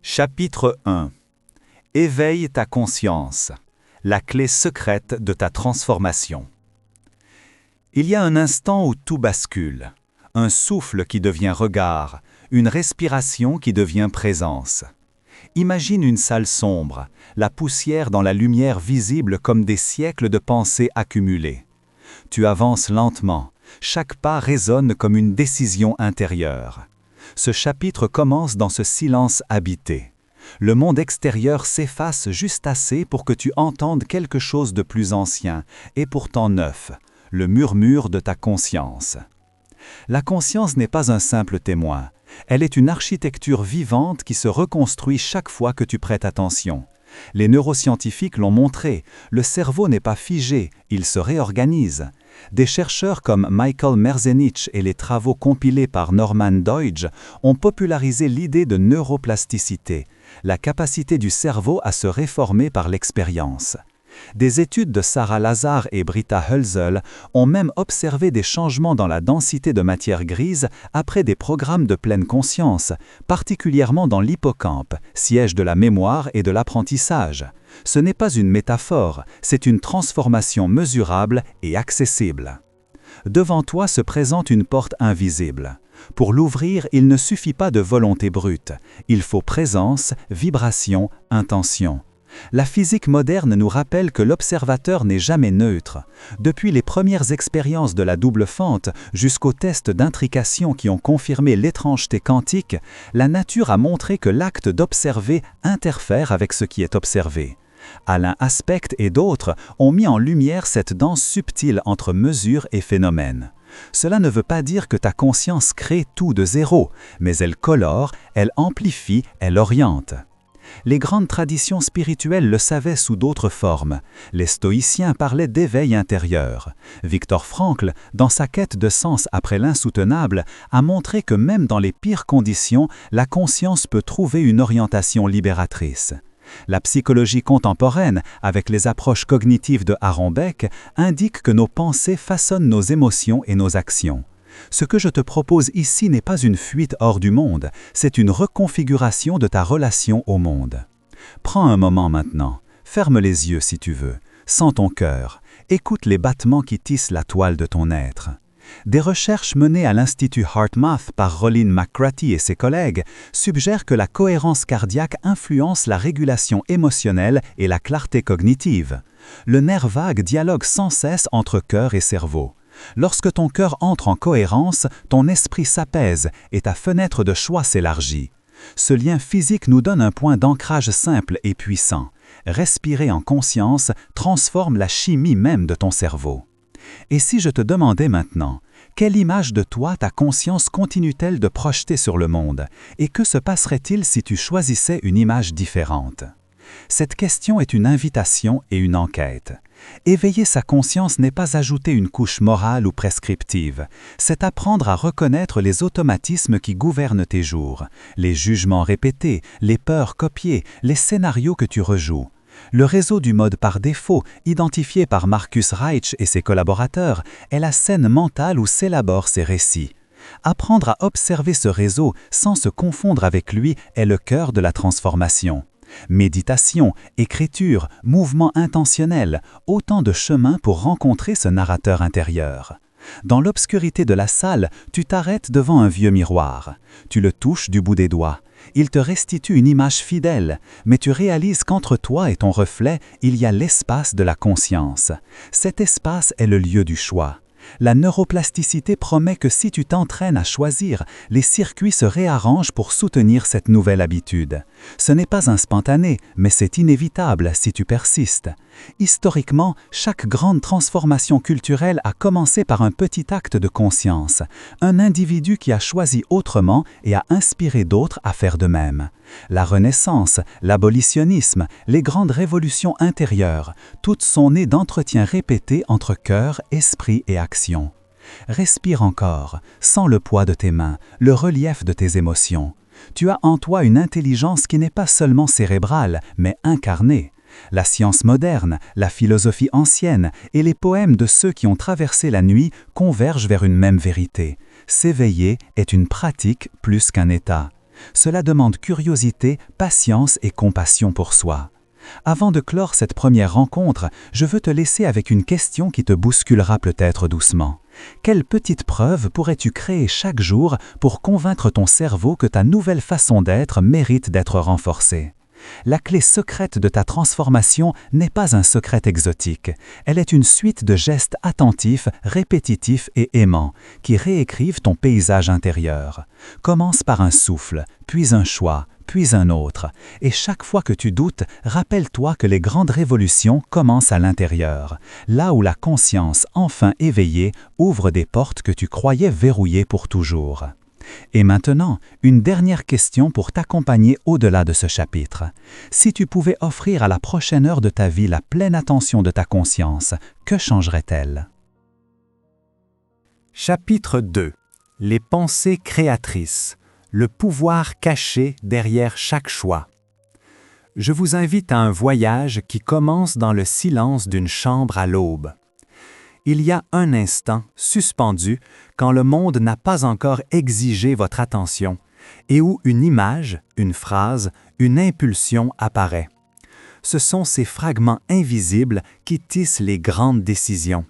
Chapitre 1. Éveille ta conscience, la clé secrète de ta transformation. Il y a un instant où tout bascule, un souffle qui devient regard, une respiration qui devient présence. Imagine une salle sombre, la poussière dans la lumière visible comme des siècles de pensées accumulées. Tu avances lentement, chaque pas résonne comme une décision intérieure. Ce chapitre commence dans ce silence habité. Le monde extérieur s'efface juste assez pour que tu entendes quelque chose de plus ancien, et pourtant neuf, le murmure de ta conscience. La conscience n'est pas un simple témoin, elle est une architecture vivante qui se reconstruit chaque fois que tu prêtes attention. Les neuroscientifiques l'ont montré, le cerveau n'est pas figé, il se réorganise. Des chercheurs comme Michael Merzenich et les travaux compilés par Norman Doidge ont popularisé l'idée de neuroplasticité, la capacité du cerveau à se réformer par l'expérience. Des études de Sarah Lazar et Britta Hölzel ont même observé des changements dans la densité de matière grise après des programmes de pleine conscience, particulièrement dans l'hippocampe, siège de la mémoire et de l'apprentissage. Ce n'est pas une métaphore, c'est une transformation mesurable et accessible. Devant toi se présente une porte invisible. Pour l'ouvrir, il ne suffit pas de volonté brute, il faut présence, vibration, intention. La physique moderne nous rappelle que l'observateur n'est jamais neutre. Depuis les premières expériences de la double fente jusqu'aux tests d'intrication qui ont confirmé l'étrangeté quantique, la nature a montré que l'acte d'observer interfère avec ce qui est observé. Alain Aspect et d'autres ont mis en lumière cette danse subtile entre mesure et phénomène. Cela ne veut pas dire que ta conscience crée tout de zéro, mais elle colore, elle amplifie, elle oriente. Les grandes traditions spirituelles le savaient sous d'autres formes. Les stoïciens parlaient d'éveil intérieur. Viktor Frankl, dans sa quête de sens après l'insoutenable, a montré que même dans les pires conditions, la conscience peut trouver une orientation libératrice. La psychologie contemporaine, avec les approches cognitives de Aaron Beck, indique que nos pensées façonnent nos émotions et nos actions. Ce que je te propose ici n'est pas une fuite hors du monde, c'est une reconfiguration de ta relation au monde. Prends un moment maintenant, ferme les yeux si tu veux, sens ton cœur, écoute les battements qui tissent la toile de ton être. Des recherches menées à l'Institut HeartMath par Rolin McCrathy et ses collègues suggèrent que la cohérence cardiaque influence la régulation émotionnelle et la clarté cognitive. Le nerf vague dialogue sans cesse entre cœur et cerveau. Lorsque ton cœur entre en cohérence, ton esprit s'apaise et ta fenêtre de choix s'élargit. Ce lien physique nous donne un point d'ancrage simple et puissant. Respirer en conscience transforme la chimie même de ton cerveau. Et si je te demandais maintenant, quelle image de toi ta conscience continue-t-elle de projeter sur le monde, et que se passerait-il si tu choisissais une image différente? Cette question est une invitation et une enquête. Éveiller sa conscience n'est pas ajouter une couche morale ou prescriptive, c'est apprendre à reconnaître les automatismes qui gouvernent tes jours, les jugements répétés, les peurs copiées, les scénarios que tu rejoues. Le réseau du mode par défaut, identifié par Marcus Reich et ses collaborateurs, est la scène mentale où s'élaborent ces récits. Apprendre à observer ce réseau sans se confondre avec lui est le cœur de la transformation. Méditation, écriture, mouvement intentionnel, autant de chemins pour rencontrer ce narrateur intérieur. Dans l'obscurité de la salle, tu t'arrêtes devant un vieux miroir. Tu le touches du bout des doigts. Il te restitue une image fidèle, mais tu réalises qu'entre toi et ton reflet, il y a l'espace de la conscience. Cet espace est le lieu du choix. La neuroplasticité promet que si tu t'entraînes à choisir, les circuits se réarrangent pour soutenir cette nouvelle habitude. Ce n'est pas instantané, mais c'est inévitable si tu persistes. Historiquement, chaque grande transformation culturelle a commencé par un petit acte de conscience, un individu qui a choisi autrement et a inspiré d'autres à faire de même. La Renaissance, l'abolitionnisme, les grandes révolutions intérieures, toutes sont nées d'entretiens répétés entre cœur, esprit et action. Respire encore, sens le poids de tes mains, le relief de tes émotions. Tu as en toi une intelligence qui n'est pas seulement cérébrale, mais incarnée. La science moderne, la philosophie ancienne et les poèmes de ceux qui ont traversé la nuit convergent vers une même vérité. S'éveiller est une pratique plus qu'un état. Cela demande curiosité, patience et compassion pour soi. Avant de clore cette première rencontre, je veux te laisser avec une question qui te bousculera peut-être doucement. Quelle petite preuve pourrais-tu créer chaque jour pour convaincre ton cerveau que ta nouvelle façon d'être mérite d'être renforcée? La clé secrète de ta transformation n'est pas un secret exotique. Elle est une suite de gestes attentifs, répétitifs et aimants qui réécrivent ton paysage intérieur. Commence par un souffle, puis un choix, puis un autre. Et chaque fois que tu doutes, rappelle-toi que les grandes révolutions commencent à l'intérieur, là où la conscience enfin éveillée ouvre des portes que tu croyais verrouillées pour toujours. Et maintenant, une dernière question pour t'accompagner au-delà de ce chapitre. Si tu pouvais offrir à la prochaine heure de ta vie la pleine attention de ta conscience, que changerait-elle? Chapitre 2. Les pensées créatrices. Le pouvoir caché derrière chaque choix. Je vous invite à un voyage qui commence dans le silence d'une chambre à l'aube. Il y a un instant suspendu quand le monde n'a pas encore exigé votre attention et où une image, une phrase, une impulsion apparaît. Ce sont ces fragments invisibles qui tissent les grandes décisions.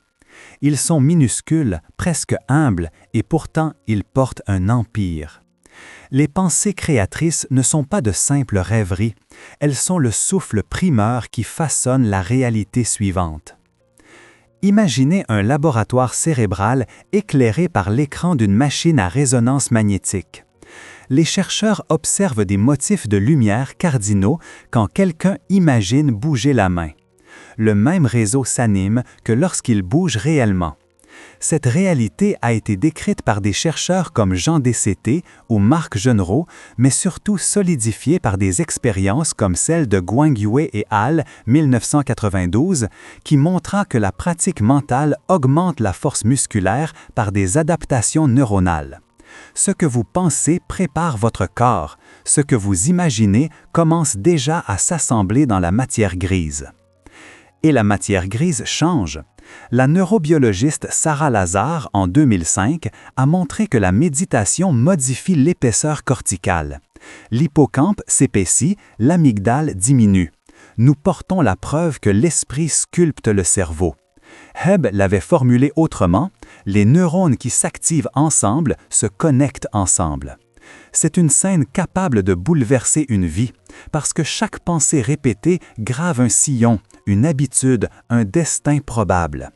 Ils sont minuscules, presque humbles, et pourtant ils portent un empire. Les pensées créatrices ne sont pas de simples rêveries, elles sont le souffle primeur qui façonne la réalité suivante. Imaginez un laboratoire cérébral éclairé par l'écran d'une machine à résonance magnétique. Les chercheurs observent des motifs de lumière cardinaux quand quelqu'un imagine bouger la main. Le même réseau s'anime que lorsqu'il bouge réellement. Cette réalité a été décrite par des chercheurs comme Jean Dessété ou Marc Genreau, mais surtout solidifiée par des expériences comme celle de Guang Yue et al. 1992, qui montra que la pratique mentale augmente la force musculaire par des adaptations neuronales. Ce que vous pensez prépare votre corps, ce que vous imaginez commence déjà à s'assembler dans la matière grise. Et la matière grise change. La neurobiologiste Sarah Lazare, en 2005, a montré que la méditation modifie l'épaisseur corticale. L'hippocampe s'épaissit, l'amygdale diminue. Nous portons la preuve que l'esprit sculpte le cerveau. Hebb l'avait formulé autrement, les neurones qui s'activent ensemble se connectent ensemble. C'est une scène capable de bouleverser une vie, parce que chaque pensée répétée grave un sillon, une habitude, un destin probable.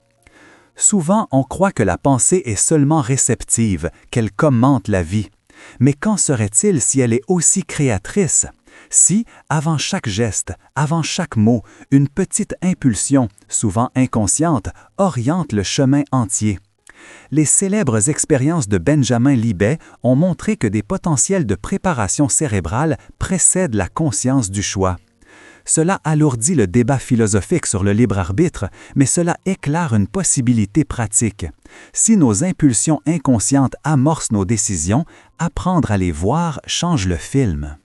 Souvent, on croit que la pensée est seulement réceptive, qu'elle commente la vie. Mais qu'en serait-il si elle est aussi créatrice? Si, avant chaque geste, avant chaque mot, une petite impulsion, souvent inconsciente, oriente le chemin entier. Les célèbres expériences de Benjamin Libet ont montré que des potentiels de préparation cérébrale précèdent la conscience du choix. Cela alourdit le débat philosophique sur le libre arbitre, mais cela éclaire une possibilité pratique. Si nos impulsions inconscientes amorcent nos décisions, apprendre à les voir change le film.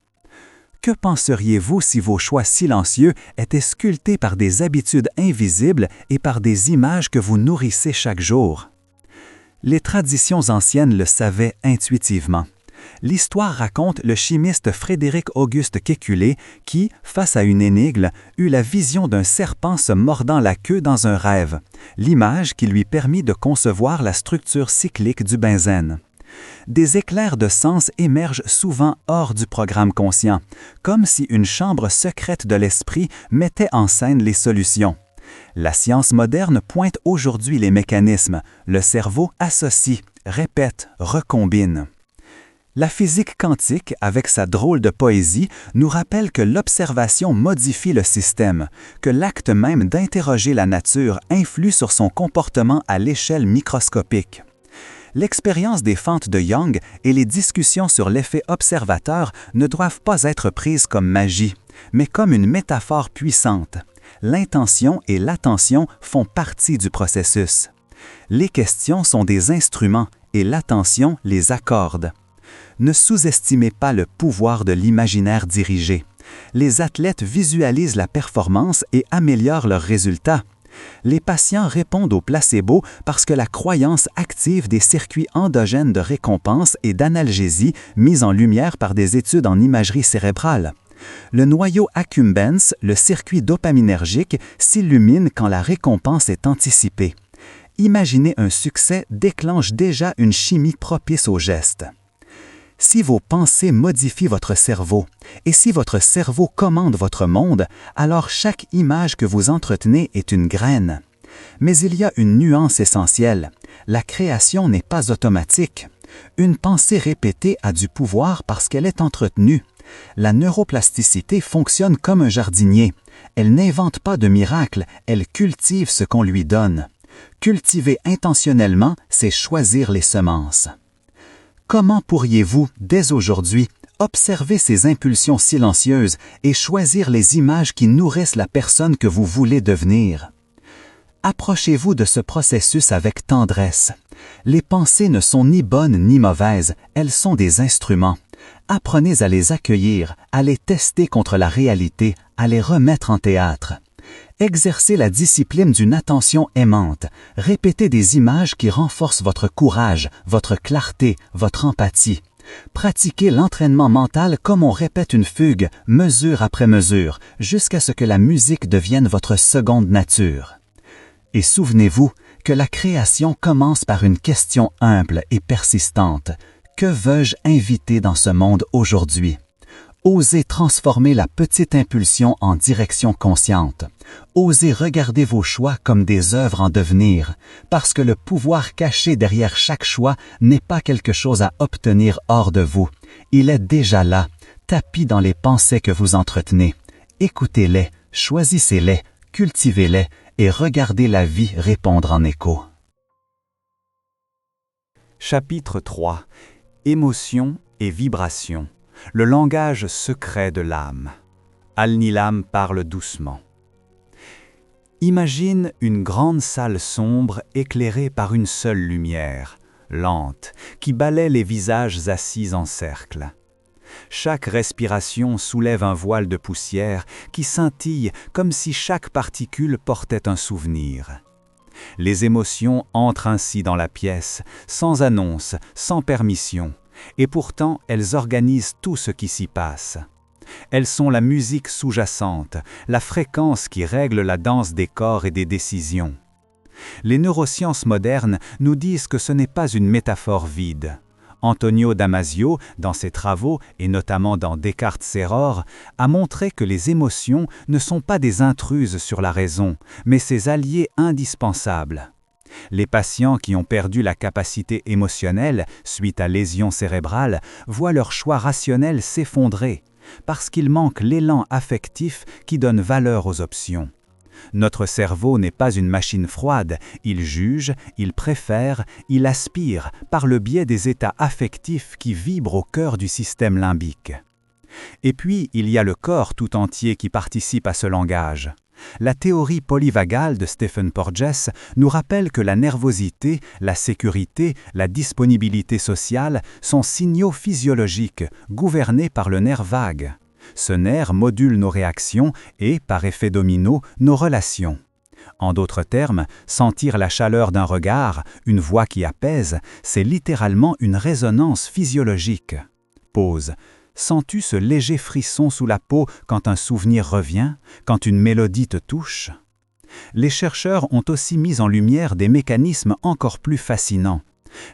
Que penseriez-vous si vos choix silencieux étaient sculptés par des habitudes invisibles et par des images que vous nourrissez chaque jour? Les traditions anciennes le savaient intuitivement. L'histoire raconte le chimiste Frédéric-Auguste Kékulé qui, face à une énigme, eut la vision d'un serpent se mordant la queue dans un rêve, l'image qui lui permit de concevoir la structure cyclique du benzène. Des éclairs de sens émergent souvent hors du programme conscient, comme si une chambre secrète de l'esprit mettait en scène les solutions. La science moderne pointe aujourd'hui les mécanismes, le cerveau associe, répète, recombine. La physique quantique, avec sa drôle de poésie, nous rappelle que l'observation modifie le système, que l'acte même d'interroger la nature influe sur son comportement à l'échelle microscopique. L'expérience des fentes de Young et les discussions sur l'effet observateur ne doivent pas être prises comme magie, mais comme une métaphore puissante. L'intention et l'attention font partie du processus. Les questions sont des instruments et l'attention les accorde. Ne sous-estimez pas le pouvoir de l'imaginaire dirigé. Les athlètes visualisent la performance et améliorent leurs résultats. Les patients répondent au placebo parce que la croyance active des circuits endogènes de récompense et d'analgésie mis en lumière par des études en imagerie cérébrale. Le noyau accumbens, le circuit dopaminergique, s'illumine quand la récompense est anticipée. Imaginer un succès déclenche déjà une chimie propice au geste. Si vos pensées modifient votre cerveau, et si votre cerveau commande votre monde, alors chaque image que vous entretenez est une graine. Mais il y a une nuance essentielle. La création n'est pas automatique. Une pensée répétée a du pouvoir parce qu'elle est entretenue. La neuroplasticité fonctionne comme un jardinier. Elle n'invente pas de miracle, elle cultive ce qu'on lui donne. Cultiver intentionnellement, c'est choisir les semences. Comment pourriez-vous, dès aujourd'hui, observer ces impulsions silencieuses et choisir les images qui nourrissent la personne que vous voulez devenir? Approchez-vous de ce processus avec tendresse. Les pensées ne sont ni bonnes ni mauvaises, elles sont des instruments. Apprenez à les accueillir, à les tester contre la réalité, à les remettre en théâtre. Exercez la discipline d'une attention aimante. Répétez des images qui renforcent votre courage, votre clarté, votre empathie. Pratiquez l'entraînement mental comme on répète une fugue, mesure après mesure, jusqu'à ce que la musique devienne votre seconde nature. Et souvenez-vous que la création commence par une question humble et persistante. Que veux-je inviter dans ce monde aujourd'hui? Osez transformer la petite impulsion en direction consciente. Osez regarder vos choix comme des œuvres en devenir, parce que le pouvoir caché derrière chaque choix n'est pas quelque chose à obtenir hors de vous. Il est déjà là, tapi dans les pensées que vous entretenez. Écoutez-les, choisissez-les, cultivez-les et regardez la vie répondre en écho. Chapitre 3. Émotions et vibrations. Le langage secret de l'âme. Al-Nilam parle doucement. Imagine une grande salle sombre éclairée par une seule lumière, lente, qui balaie les visages assis en cercle. Chaque respiration soulève un voile de poussière qui scintille comme si chaque particule portait un souvenir. Les émotions entrent ainsi dans la pièce, sans annonce, sans permission, et pourtant elles organisent tout ce qui s'y passe. Elles sont la musique sous-jacente, la fréquence qui règle la danse des corps et des décisions. Les neurosciences modernes nous disent que ce n'est pas une métaphore vide. Antonio Damasio, dans ses travaux, et notamment dans Descartes-Serror, a montré que les émotions ne sont pas des intruses sur la raison, mais ses alliés indispensables. Les patients qui ont perdu la capacité émotionnelle suite à lésions cérébrales voient leur choix rationnel s'effondrer, parce qu'il manque l'élan affectif qui donne valeur aux options. Notre cerveau n'est pas une machine froide, il juge, il préfère, il aspire par le biais des états affectifs qui vibrent au cœur du système limbique. Et puis, il y a le corps tout entier qui participe à ce langage. La théorie polyvagale de Stephen Porges nous rappelle que la nervosité, la sécurité, la disponibilité sociale sont signaux physiologiques gouvernés par le nerf vague. Ce nerf module nos réactions et, par effet domino, nos relations. En d'autres termes, sentir la chaleur d'un regard, une voix qui apaise, c'est littéralement une résonance physiologique. Pause. Sens-tu ce léger frisson sous la peau quand un souvenir revient, quand une mélodie te touche? Les chercheurs ont aussi mis en lumière des mécanismes encore plus fascinants.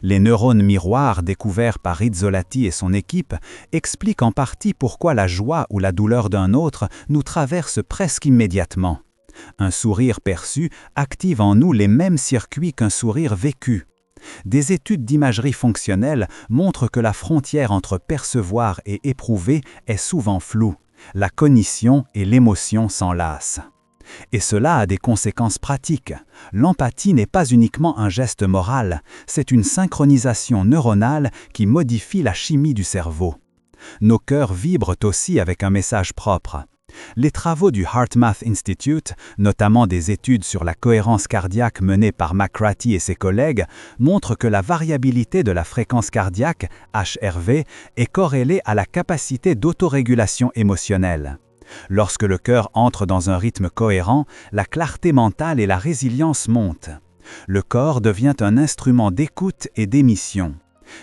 Les neurones miroirs découverts par Rizzolatti et son équipe expliquent en partie pourquoi la joie ou la douleur d'un autre nous traverse presque immédiatement. Un sourire perçu active en nous les mêmes circuits qu'un sourire vécu. Des études d'imagerie fonctionnelle montrent que la frontière entre percevoir et éprouver est souvent floue. La cognition et l'émotion s'enlacent. Et cela a des conséquences pratiques. L'empathie n'est pas uniquement un geste moral, c'est une synchronisation neuronale qui modifie la chimie du cerveau. Nos cœurs vibrent aussi avec un message propre. Les travaux du HeartMath Institute, notamment des études sur la cohérence cardiaque menées par McCarthy et ses collègues, montrent que la variabilité de la fréquence cardiaque, HRV, est corrélée à la capacité d'autorégulation émotionnelle. Lorsque le cœur entre dans un rythme cohérent, la clarté mentale et la résilience montent. Le corps devient un instrument d'écoute et d'émission.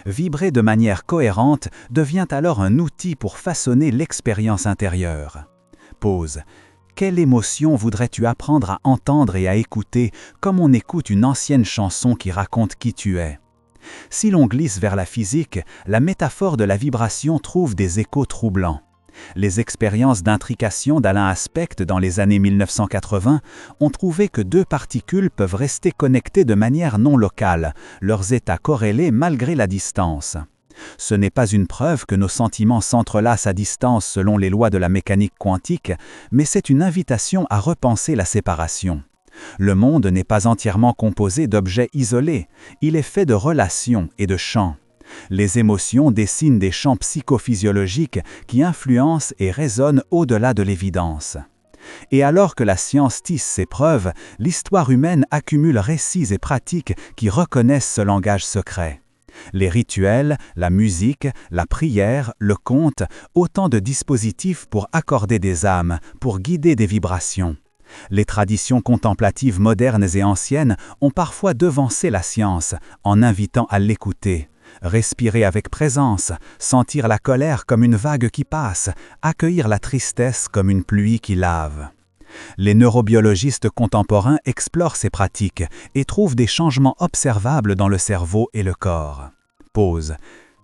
Vibrer de manière cohérente devient alors un outil pour façonner l'expérience intérieure. Pause. Quelle émotion voudrais-tu apprendre à entendre et à écouter comme on écoute une ancienne chanson qui raconte qui tu es? Si l'on glisse vers la physique, la métaphore de la vibration trouve des échos troublants. Les expériences d'intrication d'Alain Aspect dans les années 1980 ont trouvé que deux particules peuvent rester connectées de manière non locale, leurs états corrélés malgré la distance. Ce n'est pas une preuve que nos sentiments s'entrelacent à distance selon les lois de la mécanique quantique, mais c'est une invitation à repenser la séparation. Le monde n'est pas entièrement composé d'objets isolés, il est fait de relations et de champs. Les émotions dessinent des champs psychophysiologiques qui influencent et résonnent au-delà de l'évidence. Et alors que la science tisse ses preuves, l'histoire humaine accumule récits et pratiques qui reconnaissent ce langage secret. Les rituels, la musique, la prière, le conte, autant de dispositifs pour accorder des âmes, pour guider des vibrations. Les traditions contemplatives modernes et anciennes ont parfois devancé la science en invitant à l'écouter. Respirer avec présence, sentir la colère comme une vague qui passe, accueillir la tristesse comme une pluie qui lave. Les neurobiologistes contemporains explorent ces pratiques et trouvent des changements observables dans le cerveau et le corps. Pause.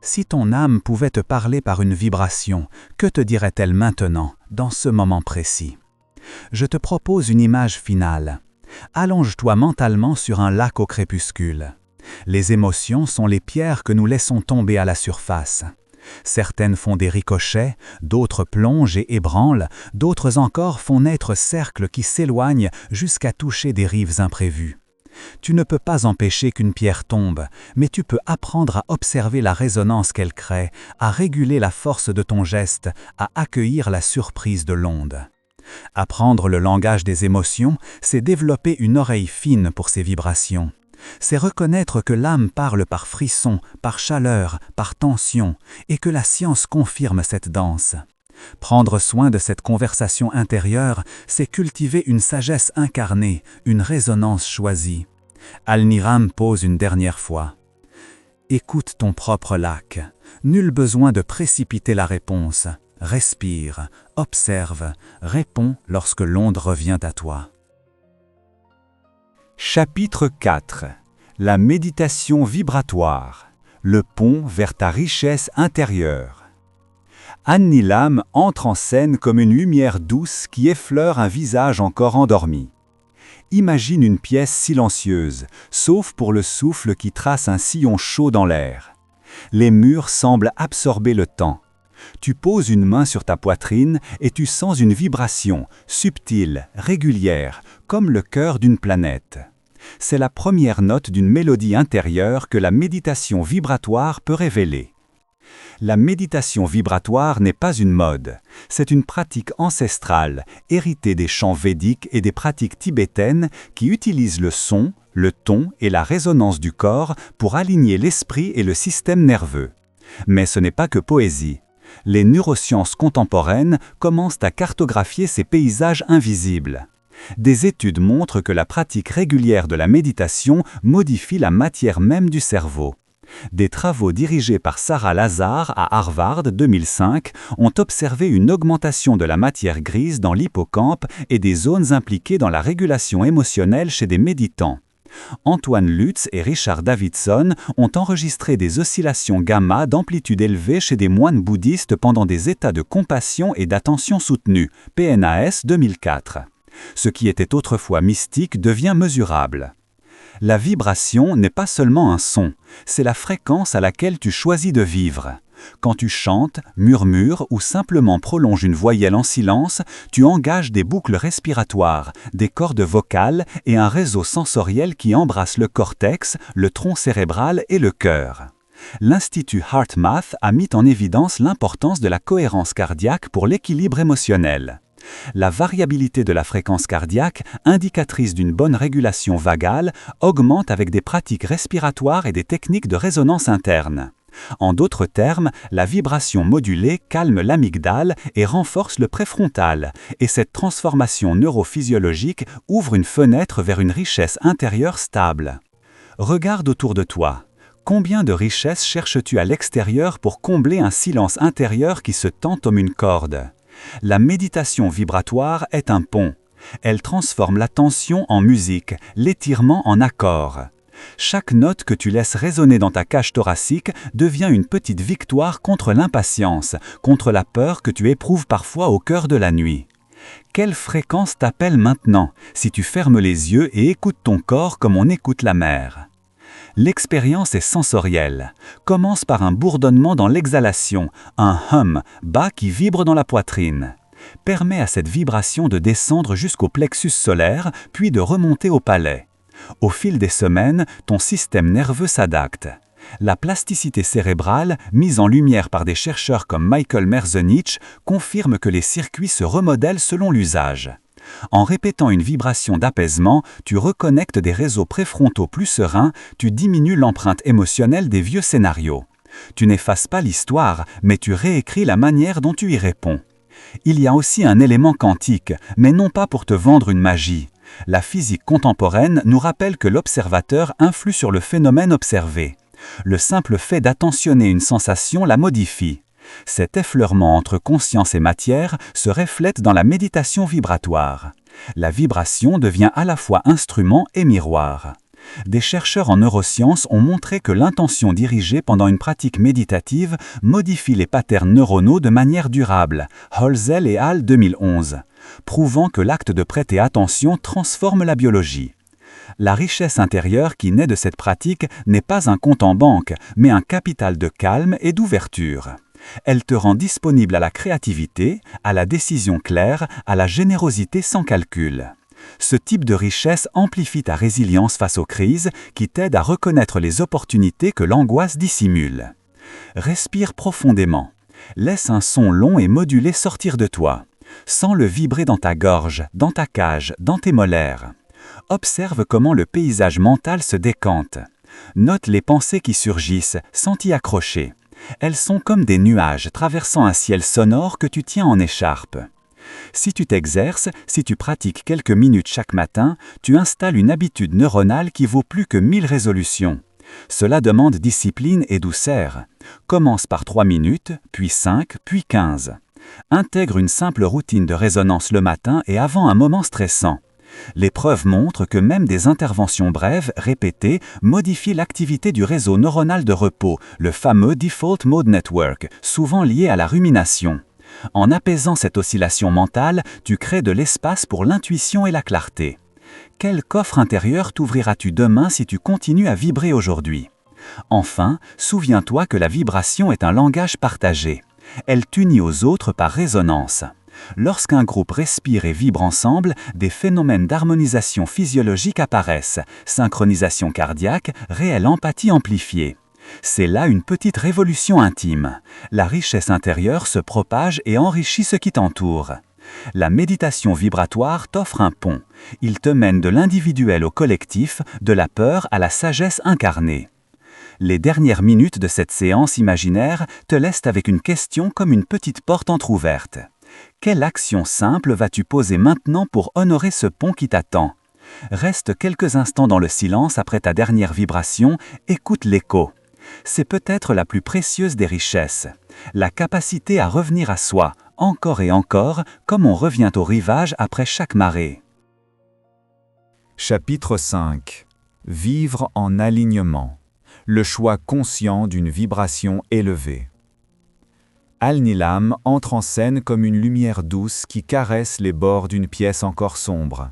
Si ton âme pouvait te parler par une vibration, que te dirait-elle maintenant, dans ce moment précis? Je te propose une image finale. Allonge-toi mentalement sur un lac au crépuscule. Les émotions sont les pierres que nous laissons tomber à la surface. Certaines font des ricochets, d'autres plongent et ébranlent, d'autres encore font naître cercles qui s'éloignent jusqu'à toucher des rives imprévues. Tu ne peux pas empêcher qu'une pierre tombe, mais tu peux apprendre à observer la résonance qu'elle crée, à réguler la force de ton geste, à accueillir la surprise de l'onde. Apprendre le langage des émotions, c'est développer une oreille fine pour ces vibrations. C'est reconnaître que l'âme parle par frisson, par chaleur, par tension, et que la science confirme cette danse. Prendre soin de cette conversation intérieure, c'est cultiver une sagesse incarnée, une résonance choisie. Al-Niram pose une dernière fois. Écoute ton propre lac. Nul besoin de précipiter la réponse. Respire, observe, réponds lorsque l'onde revient à toi. Chapitre 4. La méditation vibratoire. Le pont vers ta richesse intérieure. An-Nilam entre en scène comme une lumière douce qui effleure un visage encore endormi. Imagine une pièce silencieuse, sauf pour le souffle qui trace un sillon chaud dans l'air. Les murs semblent absorber le temps. Tu poses une main sur ta poitrine et tu sens une vibration, subtile, régulière, comme le cœur d'une planète. C'est la première note d'une mélodie intérieure que la méditation vibratoire peut révéler. La méditation vibratoire n'est pas une mode, c'est une pratique ancestrale, héritée des chants védiques et des pratiques tibétaines qui utilisent le son, le ton et la résonance du corps pour aligner l'esprit et le système nerveux. Mais ce n'est pas que poésie. Les neurosciences contemporaines commencent à cartographier ces paysages invisibles. Des études montrent que la pratique régulière de la méditation modifie la matière même du cerveau. Des travaux dirigés par Sarah Lazar à Harvard 2005 ont observé une augmentation de la matière grise dans l'hippocampe et des zones impliquées dans la régulation émotionnelle chez des méditants. Antoine Lutz et Richard Davidson ont enregistré des oscillations gamma d'amplitude élevée chez des moines bouddhistes pendant des états de compassion et d'attention soutenue, PNAS 2004. Ce qui était autrefois mystique devient mesurable. La vibration n'est pas seulement un son, c'est la fréquence à laquelle tu choisis de vivre. Quand tu chantes, murmures ou simplement prolonges une voyelle en silence, tu engages des boucles respiratoires, des cordes vocales et un réseau sensoriel qui embrasse le cortex, le tronc cérébral et le cœur. L'Institut HeartMath a mis en évidence l'importance de la cohérence cardiaque pour l'équilibre émotionnel. La variabilité de la fréquence cardiaque, indicatrice d'une bonne régulation vagale, augmente avec des pratiques respiratoires et des techniques de résonance interne. En d'autres termes, la vibration modulée calme l'amygdale et renforce le préfrontal, et cette transformation neurophysiologique ouvre une fenêtre vers une richesse intérieure stable. Regarde autour de toi. Combien de richesses cherches-tu à l'extérieur pour combler un silence intérieur qui se tend comme une corde? La méditation vibratoire est un pont. Elle transforme la tension en musique, l'étirement en accord. Chaque note que tu laisses résonner dans ta cage thoracique devient une petite victoire contre l'impatience, contre la peur que tu éprouves parfois au cœur de la nuit. Quelle fréquence t'appelle maintenant, si tu fermes les yeux et écoutes ton corps comme on écoute la mer? L'expérience est sensorielle. Commence par un bourdonnement dans l'exhalation, un hum bas qui vibre dans la poitrine. Permets à cette vibration de descendre jusqu'au plexus solaire, puis de remonter au palais. Au fil des semaines, ton système nerveux s'adapte. La plasticité cérébrale, mise en lumière par des chercheurs comme Michael Merzenich, confirme que les circuits se remodèlent selon l'usage. En répétant une vibration d'apaisement, tu reconnectes des réseaux préfrontaux plus sereins, tu diminues l'empreinte émotionnelle des vieux scénarios. Tu n'effaces pas l'histoire, mais tu réécris la manière dont tu y réponds. Il y a aussi un élément quantique, mais non pas pour te vendre une magie. La physique contemporaine nous rappelle que l'observateur influe sur le phénomène observé. Le simple fait d'attentionner une sensation la modifie. Cet effleurement entre conscience et matière se reflète dans la méditation vibratoire. La vibration devient à la fois instrument et miroir. Des chercheurs en neurosciences ont montré que l'intention dirigée pendant une pratique méditative modifie les patterns neuronaux de manière durable, Holzel et al. 2011, prouvant que l'acte de prêter attention transforme la biologie. La richesse intérieure qui naît de cette pratique n'est pas un compte en banque, mais un capital de calme et d'ouverture. Elle te rend disponible à la créativité, à la décision claire, à la générosité sans calcul. Ce type de richesse amplifie ta résilience face aux crises qui t'aide à reconnaître les opportunités que l'angoisse dissimule. Respire profondément. Laisse un son long et modulé sortir de toi. Sens-le vibrer dans ta gorge, dans ta cage, dans tes molaires. Observe comment le paysage mental se décante. Note les pensées qui surgissent, sans t'y accrocher. Elles sont comme des nuages traversant un ciel sonore que tu tiens en écharpe. Si tu t'exerces, si tu pratiques quelques minutes chaque matin, tu installes une habitude neuronale qui vaut plus que 1000 résolutions. Cela demande discipline et douceur. Commence par 3 minutes, puis 5, puis 15. Intègre une simple routine de résonance le matin et avant un moment stressant. Les preuves montrent que même des interventions brèves, répétées, modifient l'activité du réseau neuronal de repos, le fameux Default Mode Network, souvent lié à la rumination. En apaisant cette oscillation mentale, tu crées de l'espace pour l'intuition et la clarté. Quel coffre intérieur t'ouvriras-tu demain si tu continues à vibrer aujourd'hui? Enfin, souviens-toi que la vibration est un langage partagé. Elle t'unit aux autres par résonance. Lorsqu'un groupe respire et vibre ensemble, des phénomènes d'harmonisation physiologique apparaissent, synchronisation cardiaque, réelle empathie amplifiée. C'est là une petite révolution intime. La richesse intérieure se propage et enrichit ce qui t'entoure. La méditation vibratoire t'offre un pont. Il te mène de l'individuel au collectif, de la peur à la sagesse incarnée. Les dernières minutes de cette séance imaginaire te laissent avec une question comme une petite porte entr'ouverte. Quelle action simple vas-tu poser maintenant pour honorer ce pont qui t'attend? Reste quelques instants dans le silence après ta dernière vibration, écoute l'écho. C'est peut-être la plus précieuse des richesses. La capacité à revenir à soi, encore et encore, comme on revient au rivage après chaque marée. Chapitre 5. Vivre en alignement. Le choix conscient d'une vibration élevée. Al-Nilam entre en scène comme une lumière douce qui caresse les bords d'une pièce encore sombre.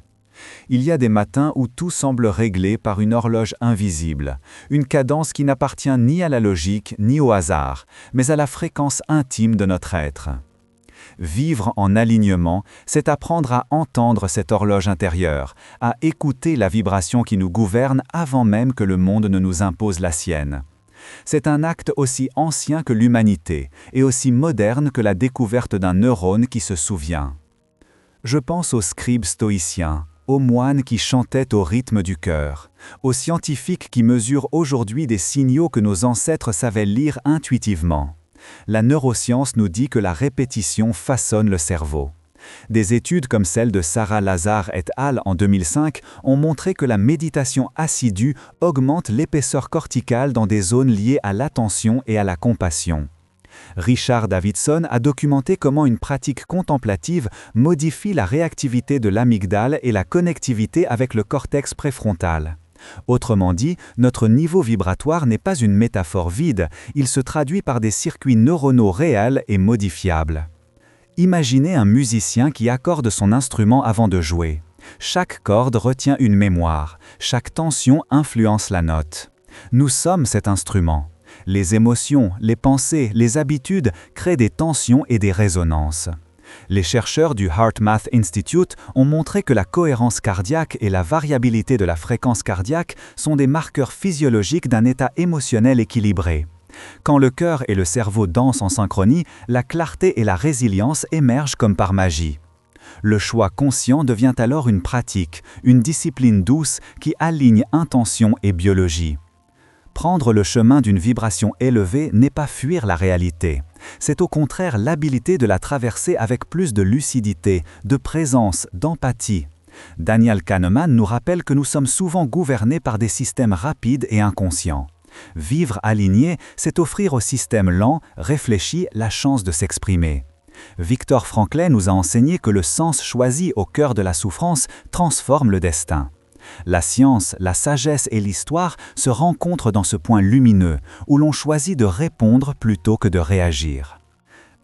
Il y a des matins où tout semble réglé par une horloge invisible, une cadence qui n'appartient ni à la logique ni au hasard, mais à la fréquence intime de notre être. Vivre en alignement, c'est apprendre à entendre cette horloge intérieure, à écouter la vibration qui nous gouverne avant même que le monde ne nous impose la sienne. C'est un acte aussi ancien que l'humanité et aussi moderne que la découverte d'un neurone qui se souvient. Je pense aux scribes stoïciens, aux moines qui chantaient au rythme du cœur, aux scientifiques qui mesurent aujourd'hui des signaux que nos ancêtres savaient lire intuitivement. La neuroscience nous dit que la répétition façonne le cerveau. Des études comme celle de Sarah Lazar et al. En 2005 ont montré que la méditation assidue augmente l'épaisseur corticale dans des zones liées à l'attention et à la compassion. Richard Davidson a documenté comment une pratique contemplative modifie la réactivité de l'amygdale et la connectivité avec le cortex préfrontal. Autrement dit, notre niveau vibratoire n'est pas une métaphore vide, il se traduit par des circuits neuronaux réels et modifiables. Imaginez un musicien qui accorde son instrument avant de jouer. Chaque corde retient une mémoire, chaque tension influence la note. Nous sommes cet instrument. Les émotions, les pensées, les habitudes créent des tensions et des résonances. Les chercheurs du HeartMath Institute ont montré que la cohérence cardiaque et la variabilité de la fréquence cardiaque sont des marqueurs physiologiques d'un état émotionnel équilibré. Quand le cœur et le cerveau dansent en synchronie, la clarté et la résilience émergent comme par magie. Le choix conscient devient alors une pratique, une discipline douce qui aligne intention et biologie. Prendre le chemin d'une vibration élevée n'est pas fuir la réalité. C'est au contraire l'habilité de la traverser avec plus de lucidité, de présence, d'empathie. Daniel Kahneman nous rappelle que nous sommes souvent gouvernés par des systèmes rapides et inconscients. Vivre aligné, c'est offrir au système lent, réfléchi, la chance de s'exprimer. Viktor Frankl nous a enseigné que le sens choisi au cœur de la souffrance transforme le destin. La science, la sagesse et l'histoire se rencontrent dans ce point lumineux, où l'on choisit de répondre plutôt que de réagir.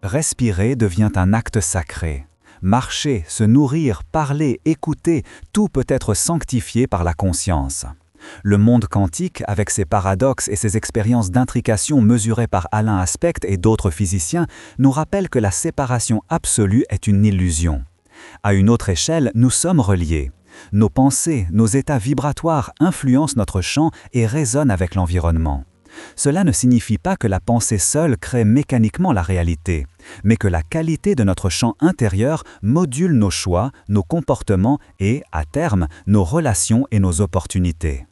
Respirer devient un acte sacré. Marcher, se nourrir, parler, écouter, tout peut être sanctifié par la conscience. Le monde quantique, avec ses paradoxes et ses expériences d'intrication mesurées par Alain Aspect et d'autres physiciens, nous rappelle que la séparation absolue est une illusion. À une autre échelle, nous sommes reliés. Nos pensées, nos états vibratoires influencent notre champ et résonnent avec l'environnement. Cela ne signifie pas que la pensée seule crée mécaniquement la réalité, mais que la qualité de notre champ intérieur module nos choix, nos comportements et, à terme, nos relations et nos opportunités.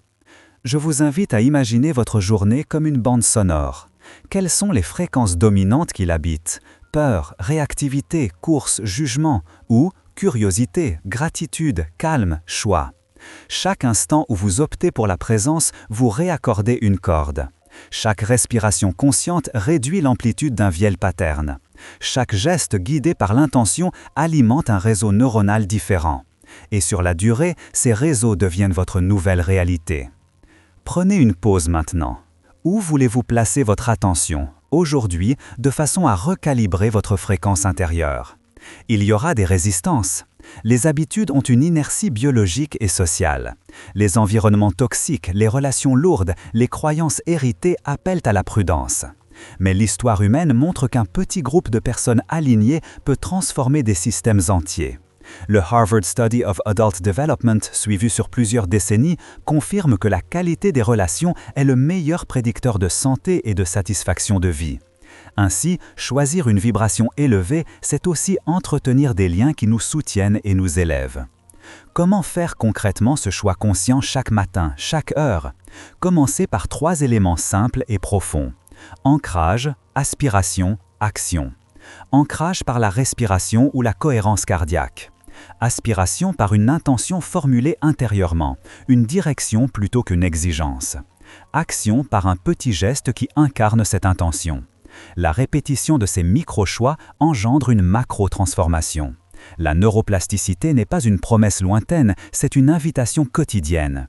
Je vous invite à imaginer votre journée comme une bande sonore. Quelles sont les fréquences dominantes qui l'habitent? Peur, réactivité, course, jugement ou curiosité, gratitude, calme, choix. Chaque instant où vous optez pour la présence, vous réaccordez une corde. Chaque respiration consciente réduit l'amplitude d'un vieil pattern. Chaque geste guidé par l'intention alimente un réseau neuronal différent. Et sur la durée, ces réseaux deviennent votre nouvelle réalité. Prenez une pause maintenant. Où voulez-vous placer votre attention, aujourd'hui, de façon à recalibrer votre fréquence intérieure? Il y aura des résistances. Les habitudes ont une inertie biologique et sociale. Les environnements toxiques, les relations lourdes, les croyances héritées appellent à la prudence. Mais l'histoire humaine montre qu'un petit groupe de personnes alignées peut transformer des systèmes entiers. Le Harvard Study of Adult Development, suivi sur plusieurs décennies, confirme que la qualité des relations est le meilleur prédicteur de santé et de satisfaction de vie. Ainsi, choisir une vibration élevée, c'est aussi entretenir des liens qui nous soutiennent et nous élèvent. Comment faire concrètement ce choix conscient chaque matin, chaque heure? Commencez par 3 éléments simples et profonds. Ancrage, aspiration, action. Ancrage par la respiration ou la cohérence cardiaque. Aspiration par une intention formulée intérieurement, une direction plutôt qu'une exigence. Action par un petit geste qui incarne cette intention. La répétition de ces micro-choix engendre une macro-transformation. La neuroplasticité n'est pas une promesse lointaine, c'est une invitation quotidienne.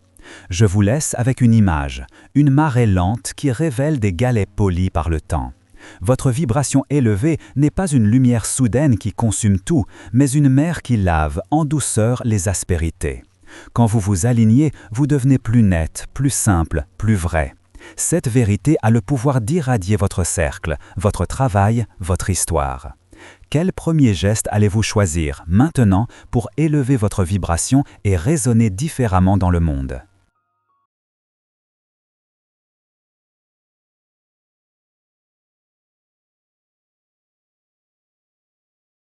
Je vous laisse avec une image, une marée lente qui révèle des galets polis par le temps. Votre vibration élevée n'est pas une lumière soudaine qui consume tout, mais une mer qui lave en douceur les aspérités. Quand vous vous alignez, vous devenez plus net, plus simple, plus vrai. Cette vérité a le pouvoir d'irradier votre cercle, votre travail, votre histoire. Quel premier geste allez-vous choisir maintenant pour élever votre vibration et résonner différemment dans le monde ?